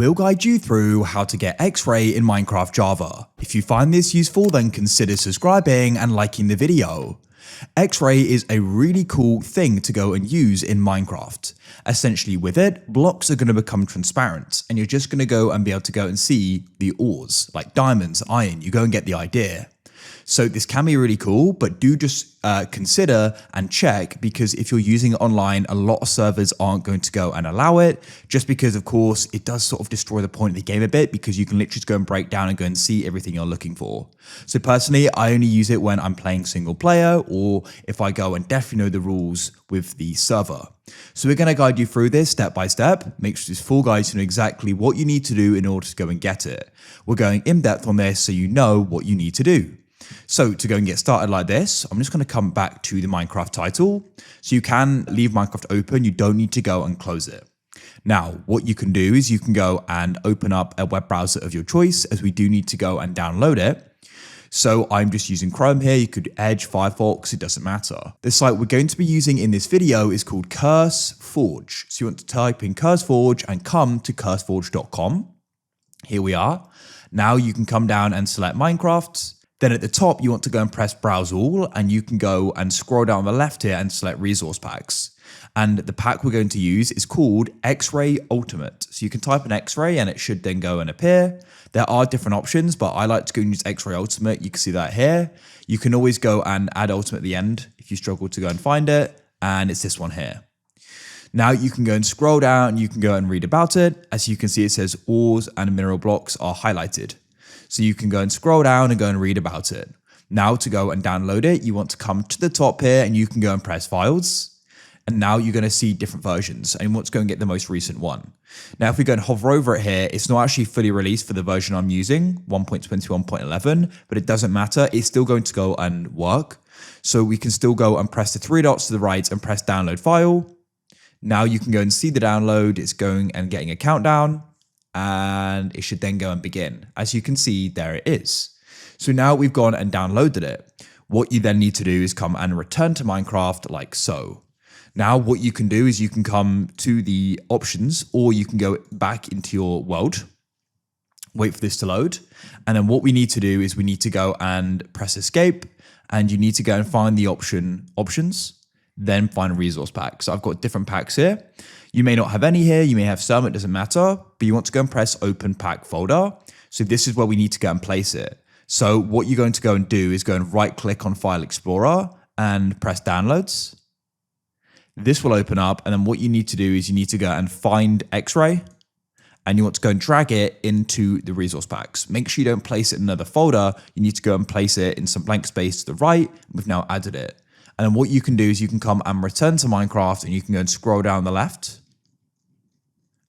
we'll guide you through how to get X-Ray in Minecraft Java. If you find this useful, then consider subscribing and liking the video. X-Ray is a really cool thing to go and use in Minecraft. Essentially with it, blocks are going to become transparent and you're just going to go and be able to go and see the ores, like diamonds, iron, you go and get the idea. So this can be really cool, but do just consider and check, because if you're using it online, a lot of servers aren't going to go and allow it, just because of course it does sort of destroy the point of the game a bit, because you can literally just go and break down and go and see everything you're looking for. So personally, I only use it when I'm playing single player, or if I go and definitely know the rules with the server. So we're going to guide you through this step by step, make sure this full guide to know exactly what you need to do in order to go and get it. We're going in depth on this so you know what you need to do. So to go and get started like this, I'm just going to come back to the Minecraft title. So you can leave Minecraft open, you don't need to go and close it. Now, what you can do is you can go and open up a web browser of your choice, as we do need to go and download it. So I'm just using Chrome here, you could Edge, Firefox, it doesn't matter. The site we're going to be using in this video is called CurseForge. So you want to type in CurseForge and come to curseforge.com. Here we are. Now you can come down and select Minecraft. Then at the top, you want to go and press Browse All, and you can go and scroll down the left here and select Resource Packs. And the pack we're going to use is called XRay Ultimate. So you can type in XRay and it should then go and appear. There are different options, but I like to go and use XRay Ultimate. You can see that here. You can always go and add Ultimate at the end if you struggle to go and find it. And it's this one here. Now you can go and scroll down, you can go and read about it. As you can see, it says ores and mineral blocks are highlighted. So you can go and scroll down and go and read about it. Now to go and download it, you want to come to the top here and you can go and press files. And now you're going to see different versions and you want to go and get the most recent one. Now, if we go and hover over it here, it's not actually fully released for the version I'm using, 1.21.11, but it doesn't matter. It's still going to go and work. So we can still go and press the three dots to the right and press download file. Now you can go and see the download. It's going and getting a countdown. And it should then go and begin. As you can see, there it is. So now we've gone and downloaded it. What you then need to do is come and return to Minecraft like so. Now what you can do is you can come to the options, or you can go back into your world, wait for this to load. And then what we need to do is we need to go and press escape, and you need to go and find the options, then find a resource pack. So I've got different packs here. You may not have any here, you may have some, it doesn't matter, but you want to go and press open pack folder. So this is where we need to go and place it. So what you're going to go and do is go and right click on File Explorer and press downloads. This will open up, and then what you need to do is you need to go and find X-Ray, and you want to go and drag it into the resource packs. Make sure you don't place it in another folder. You need to go and place it in some blank space to the right. We've now added it. And then what you can do is you can come and return to Minecraft, and you can go and scroll down the left.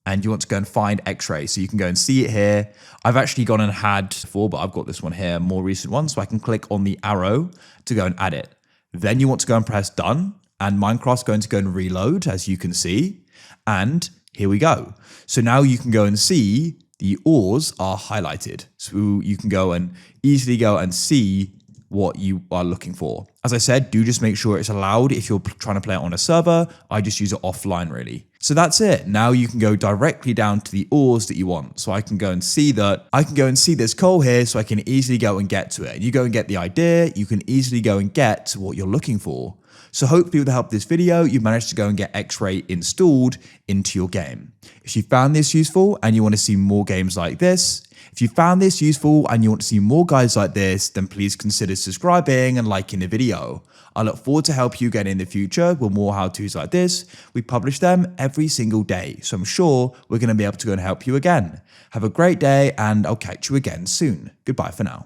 And you want to go and find X-Ray. So you can go and see it here. I've actually gone and had before, but I've got this one here, more recent one. So I can click on the arrow to go and add it. Then you want to go and press done. And Minecraft's going to go and reload, as you can see. And here we go. So now you can go and see the ores are highlighted. So you can go and easily go and see what you are looking for. As I said, do just make sure it's allowed if you're trying to play it on a server. I just use it offline really. So that's it. Now you can go directly down to the ores that you want. So I can go and see that, I can go and see this coal here, so I can easily go and get to it. You go and get the idea, you can easily go and get to what you're looking for. So hopefully with the help of this video, you've managed to go and get X-Ray installed into your game. If you found this useful and you want to see more games like this, if you found this useful and you want to see more guides like this, then please consider subscribing and liking the video. I look forward to help you again in the future with more how-tos like this. We publish them every single day, so I'm sure we're going to be able to go and help you again. Have a great day, and I'll catch you again soon. Goodbye for now.